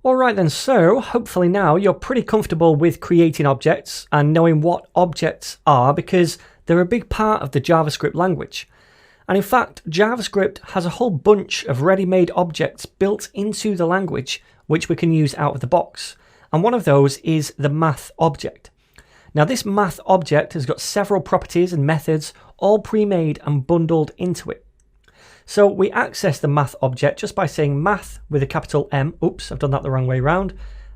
Alright then, so hopefully now you're pretty comfortable with creating objects and knowing what objects are, because they're a big part of the JavaScript language. And in fact, JavaScript has a whole bunch of ready-made objects built into the language which we can use out of the box. And one of those is the math object. Now this math object has got several properties and methods all pre-made and bundled into it. So we access the math object just by saying math with a capital M. Oops, I've done that the wrong way around.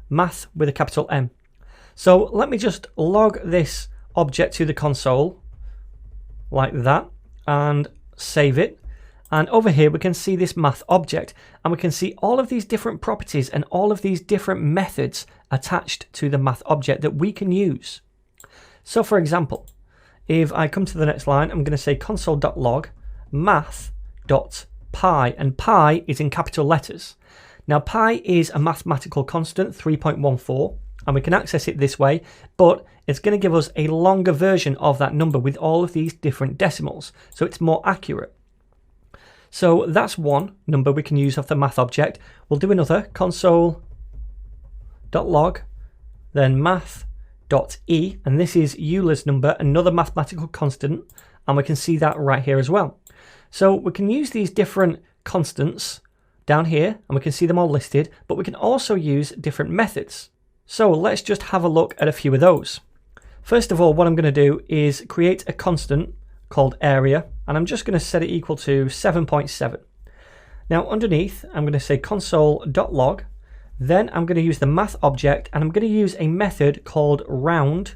Math with a capital M. So let me just log this object to the console like that and save it. And over here we can see this math object, and we can see all of these different properties and all of these different methods attached to the math object that we can use. So for example, if I come to the next line, I'm going to say console.log math.py, and pi is in capital letters. Now pi is a mathematical constant, 3.14, and we can access it this way, but it's going to give us a longer version of that number with all of these different decimals, so it's more accurate. So that's one number we can use off the math object. We'll do another, console.log, then math.e, and this is Euler's number, another mathematical constant, and we can see that right here as well. So we can use these different constants down here, and we can see them all listed, but we can also use different methods. So let's just have a look at a few of those. First of all, what I'm going to do is create a constant called area, and I'm just going to set it equal to 7.7. Now underneath, I'm going to say console.log, then I'm going to use the math object, and I'm going to use a method called round,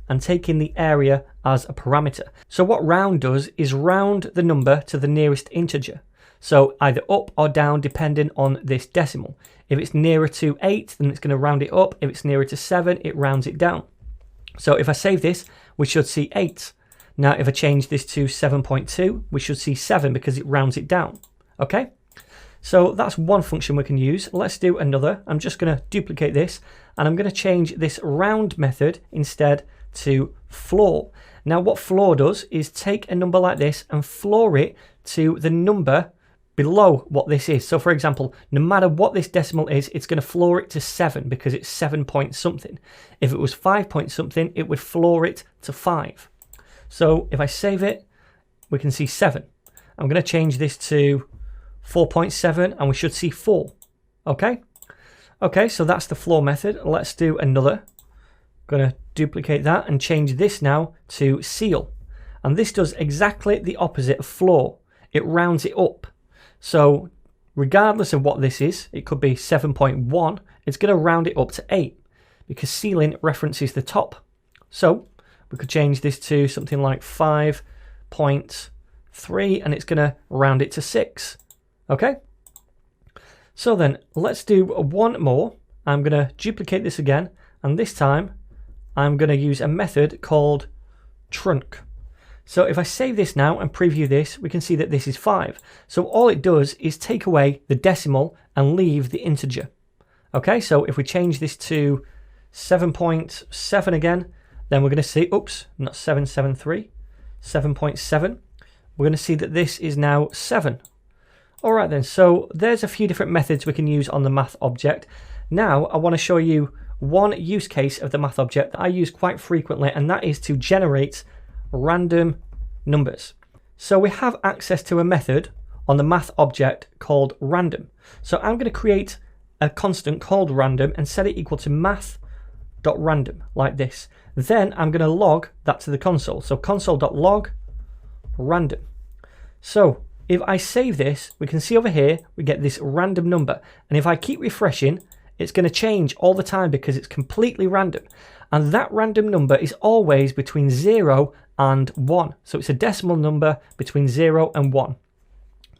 and take in the area as a parameter. So what round does is round the number to the nearest integer. So either up or down depending on this decimal. If it's nearer to 8, then it's going to round it up. If it's nearer to 7, it rounds it down. So if I save this, we should see 8. Now if I change this to 7.2, we should see 7 because it rounds it down. Okay? So that's one function we can use. Let's do another. I'm just going to duplicate this, and I'm going to change this round method instead to floor. Now what floor does is take a number like this and floor it to the number below what this is. So for example, no matter what this decimal is, it's going to floor it to 7 because it's 7 point something. If it was 5 point something, it would floor it to 5. So if I save it, we can see 7. I'm going to change this to 4.7 and we should see 4. Okay? Okay, so that's the floor method. Let's do another. Going to duplicate that and change this now to ceil. And this does exactly the opposite of floor. It rounds it up. So regardless of what this is, it could be 7.1, it's going to round it up to 8 because ceiling references the top. So we could change this to something like 5.3 and it's going to round it to 6. Okay? So then let's do one more. I'm going to duplicate this again, and this time I'm going to use a method called trunc. So if I save this now and preview this, we can see that this is 5. So all it does is take away the decimal and leave the integer. Okay, so if we change this to 7.7 again, then we're going to see, oops, not 773, 7.7. We're going to see that this is now 7. All right then, so there's a few different methods we can use on the math object. Now I want to show you one use case of the math object that I use quite frequently, and that is to generate random numbers. So we have access to a method on the math object called random. So I'm going to create a constant called random and set it equal to math.random like this. Then I'm going to log that to the console. So console.log random. So if I save this, we can see over here we get this random number, and if I keep refreshing, it's going to change all the time because it's completely random. And that random number is always between 0 and 1. So it's a decimal number between 0 and 1.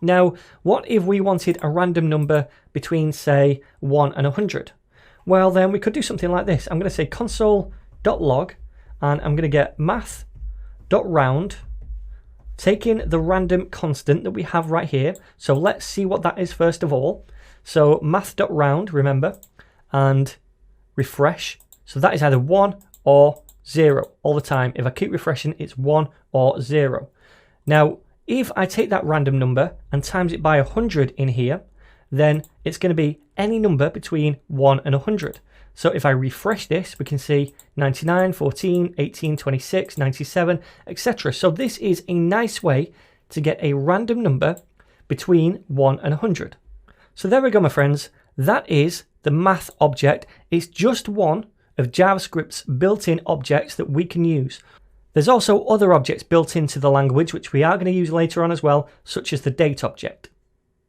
Now, what if we wanted a random number between, say, 1 and 100? Well, then we could do something like this. I'm going to say console.log, and I'm going to get math.round, taking the random constant that we have right here. So let's see what that is first of all. So math.round, remember, and refresh. So that is either 1 or 0 all the time. If I keep refreshing, it's 1 or 0. Now, if I take that random number and times it by 100 in here, then it's going to be any number between 1 and 100. So if I refresh this, we can see 99, 14, 18, 26, 97, etc. So this is a nice way to get a random number between 1 and 100. So there we go, my friends. That is the math object. It's just one of JavaScript's built-in objects that we can use. There's also other objects built into the language which we are going to use later on as well, such as the date object.